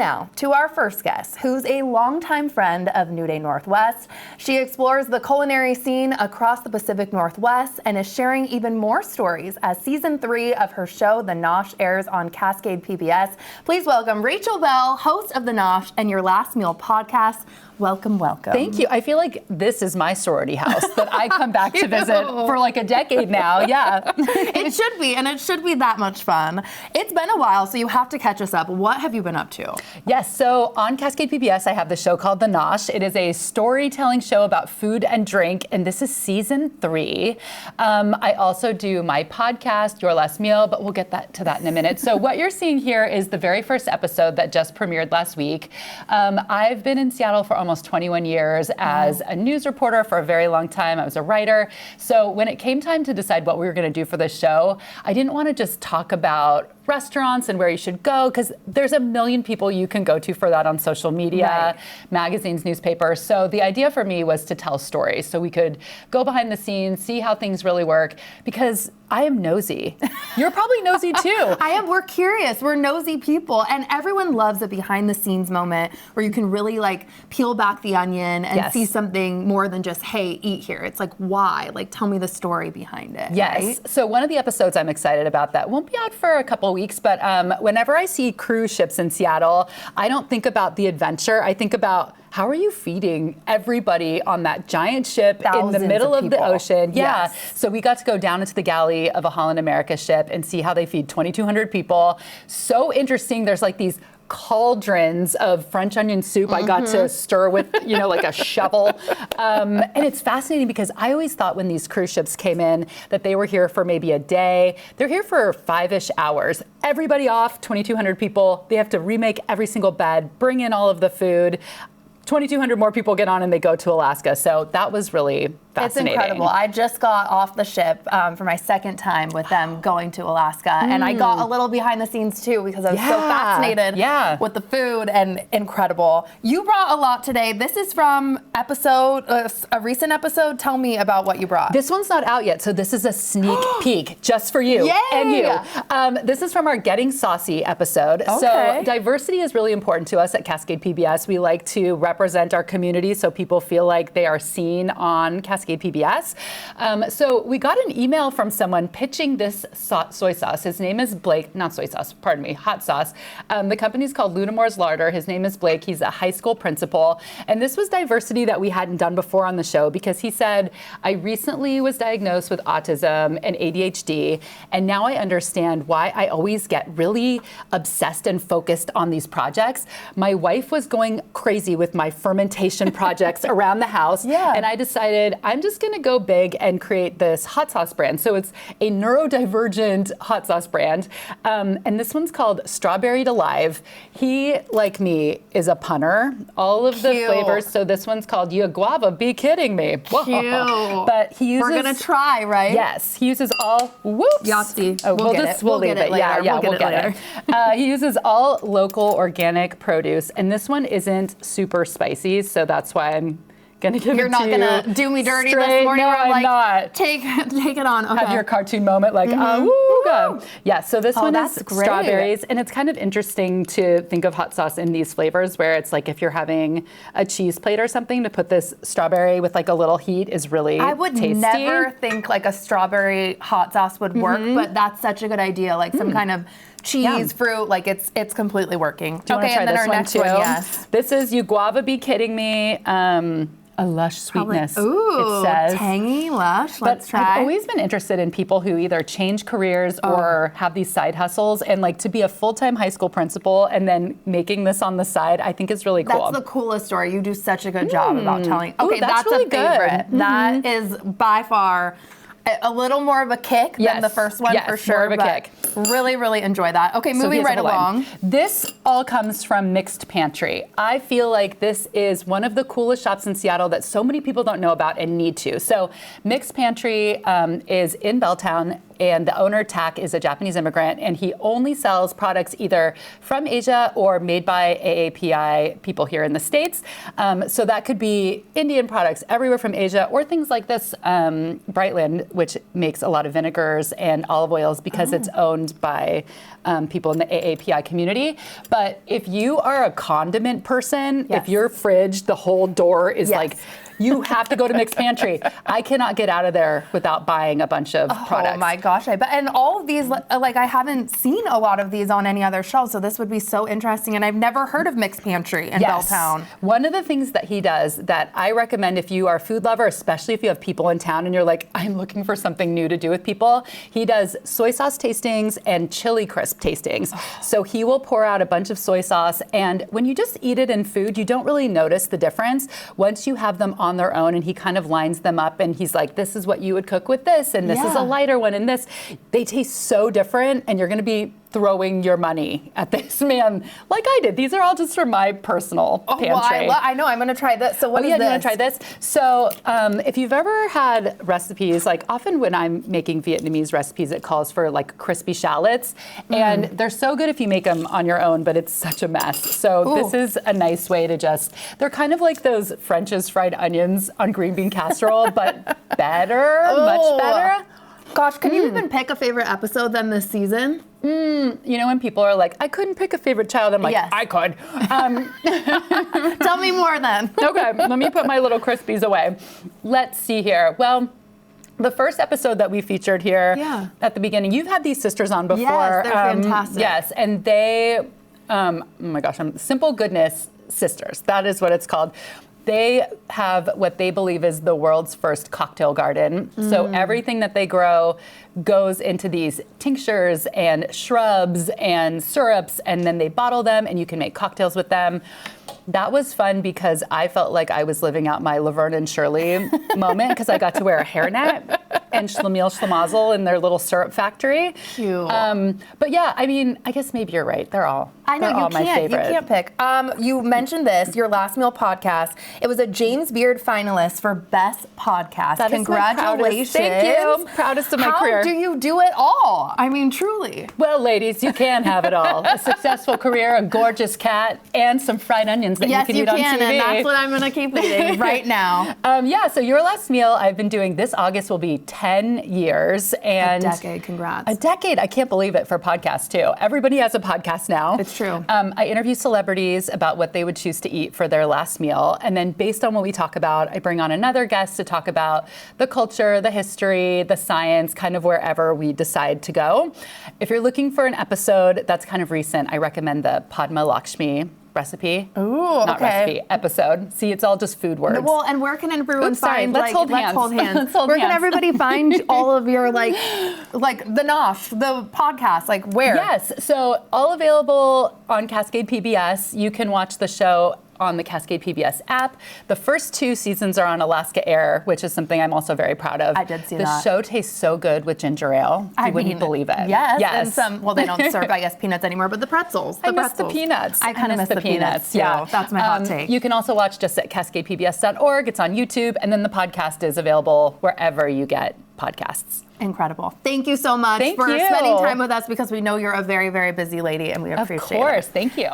Now, to our first guest, who's a longtime friend of New Day Northwest. She explores the culinary scene across the Pacific Northwest and is sharing even more stories as season 3 of her show, The Nosh, airs on Cascade PBS. Please welcome Rachel Belle, host of The Nosh and Your Last Meal podcast. Welcome, welcome. Thank you. I feel like this is my sorority house that I come back to visit for like a decade now. Yeah. It should be, and it should be that much fun. It's been a while, so you have to catch us up. What have you been up to? Yes, so on Cascade PBS, I have the show called The Nosh. It is a storytelling show about food and drink, and this is season 3. I also do my podcast, Your Last Meal, but we'll get to that in a minute. So what you're seeing here is the very first episode that just premiered last week. I've been in Seattle for almost 21 years as a news reporter for a very long time. I was a writer. So when it came time to decide what we were going to do for the show, I didn't want to just talk about restaurants and where you should go, because there's a million people you can go to for that on social media, magazines, newspapers. So the idea for me was to tell stories so we could go behind the scenes, see how things really work, because I am nosy. You're probably nosy too. We're curious. We're nosy people. And everyone loves a behind the scenes moment where you can really like peel back the onion and see something more than just, hey, eat here. It's like, why? Like, tell me the story behind it. Yes. Right? So one of the episodes I'm excited about that won't be out for a couple weeks, but whenever I see cruise ships in Seattle, I don't think about the adventure. I think about, how are you feeding everybody on that giant ship in the middle of the ocean? Yeah. Yes. So we got to go down into the galley of a Holland America ship and see how they feed 2,200 people. So interesting. There's like these cauldrons of French onion soup I got to stir with, like a shovel. And it's fascinating because I always thought when these cruise ships came in that they were here for maybe a day. They're here for 5-ish hours. Everybody off, 2,200 people. They have to remake every single bed, bring in all of the food. 2,200 more people get on and they go to Alaska. So that was really fascinating. It's incredible. I just got off the ship for my second time with them going to Alaska. And I got a little behind the scenes too because I was so fascinated with the food and incredible. You brought a lot today. This is from a recent episode. Tell me about what you brought. This one's not out yet, so this is a sneak peek just for you and you. This is from our Getting Saucy episode. Okay. So diversity is really important to us at Cascade PBS. We like to represent our community so people feel like they are seen on Cascade PBS. So we got an email from someone pitching this soy sauce. His name is Blake, not soy sauce, pardon me, hot sauce. The company's called Lunamore's Larder. His name is Blake. He's a high school principal. And this was diversity that we hadn't done before on the show because he said, I recently was diagnosed with autism and ADHD, and now I understand why I always get really obsessed and focused on these projects. My wife was going crazy with my fermentation projects around the house, and I decided I'm just going to go big and create this hot sauce brand. So it's a neurodivergent hot sauce brand, and this one's called Strawberry Alive. He, like me, is a punner. All of the flavors. So this one's called You Guava. Be kidding me. Cute. But he uses. We're gonna try, right? Yes, he uses all. Whoops. Yahtzee. Oh, we'll leave it. Later. Yeah, we'll get it. He uses all local organic produce, and this one isn't super spicy, so that's why I'm gonna give You're it to you. You're not gonna do me dirty straight. this morning. No, I'm like, not. Take it on. Okay. Have your cartoon moment, like, woo. Yeah. So this one is great. strawberries, and it's kind of interesting to think of hot sauce in these flavors, where it's like if you're having a cheese plate or something, to put this strawberry with like a little heat is really I would tasty. never think like a strawberry hot sauce would work, but that's such a good idea. Like some kind of cheese, fruit, like it's completely working. Do you want to try and then this our one next too? one, yes. This is You Guava. Be kidding me. A lush sweetness, Ooh, it says. Tangy, lush. Let's try. I've always been interested in people who either change careers or have these side hustles, and like to be a full-time high school principal and then making this on the side, I think is really cool. That's the coolest story. You do such a good job about telling. Okay, Ooh, that's really a favorite. good. That is by far a little more of a kick than the first one for sure. More of a kick. Really, really enjoy that. Okay, moving right along. This all comes from Mixed Pantry. I feel like this is one of the coolest shops in Seattle that so many people don't know about and need to. So Mixed Pantry is in Belltown. And the owner, Tak, is a Japanese immigrant, and he only sells products either from Asia or made by AAPI people here in the States. So that could be Indian products everywhere from Asia, or things like this Brightland, which makes a lot of vinegars and olive oils because it's owned by people in the AAPI community. But if you are a condiment person, Yes. if your fridge, the whole door is like, you have to go to Mixed Pantry. I cannot get out of there without buying a bunch of products. Oh my gosh, I bet. And all of these, like I haven't seen a lot of these on any other shelves, so this would be so interesting. And I've never heard of Mixed Pantry in Belltown. One of the things that he does that I recommend if you are a food lover, especially if you have people in town and you're like, I'm looking for something new to do with people, he does soy sauce tastings and chili crisp tastings. So he will pour out a bunch of soy sauce, and when you just eat it in food, you don't really notice the difference. Once you have them on their own, and he kind of lines them up, and he's like, this is what you would cook with this, and this is a lighter one, and this. They taste so different, and you're going to be throwing your money at this man like I did. These are all just from my personal pantry. Well, I know. I'm going to try this. So what is you this? want to try this? So if you've ever had recipes, like often when I'm making Vietnamese recipes, it calls for like crispy shallots. And they're so good if you make them on your own, but it's such a mess. So this is a nice way to just, they're kind of like those French's fried onions on green bean casserole, but better, much better. Gosh, can you even pick a favorite episode then this season? You know, when people are like, I couldn't pick a favorite child, I'm like, I could. Tell me more then. Okay, let me put my little Crispies away. Let's see here. Well, the first episode that we featured here at the beginning, you've had these sisters on before. Yes, they're fantastic. Yes, and they, oh my gosh, Simple Goodness Sisters. That is what it's called. They have what they believe is the world's first cocktail garden. So everything that they grow goes into these tinctures and shrubs and syrups, and then they bottle them, and you can make cocktails with them. That was fun because I felt like I was living out my Laverne and Shirley moment because I got to wear a hairnet and Schlemiel Schlemazel in their little syrup factory. Cute. But yeah, I mean, I guess maybe you're right. They're all my favorite. You can't pick. You mentioned this, your Last Meal podcast. It was a James Beard finalist for Best Podcast. That Congratulations. Is my proudest, thank you. Proudest of my career. How do you do it all? I mean, truly. Well, ladies, you can have it all. A successful career, a gorgeous cat, and some fried onions that you can eat on TV. Yes, you can, and that's what I'm going to keep eating right now. So Your Last Meal, I've been doing this August will be 10 years. And a decade, congrats. A decade, I can't believe it, for podcasts too. Everybody has a podcast now. It's true. I interview celebrities about what they would choose to eat for their last meal. And then based on what we talk about, I bring on another guest to talk about the culture, the history, the science, kind of wherever we decide to go. If you're looking for an episode that's kind of recent, I recommend the Padma Lakshmi recipe. Ooh, Not recipe, episode. See, it's all just food words. Well, and where can everyone find, let's hold hands. Let's hold where hands. can everybody find all of your, like the Nosh, the podcast, like where? Yes, so all available on Cascade PBS. You can watch the show on the Cascade PBS app. The first 2 seasons are on Alaska Air, which is something I'm also very proud of. I did see that. The show tastes so good with ginger ale. You wouldn't believe it. Yes. And well, they don't serve, I guess, peanuts anymore, but the pretzels. I miss the peanuts. I kind of miss the peanuts, too. Yeah. That's my hot take. You can also watch just at cascadepbs.org. It's on YouTube, and then the podcast is available wherever you get podcasts. Incredible. Thank you so much for spending time with us, because we know you're a very, very busy lady, and we appreciate it. Of course. Thank you.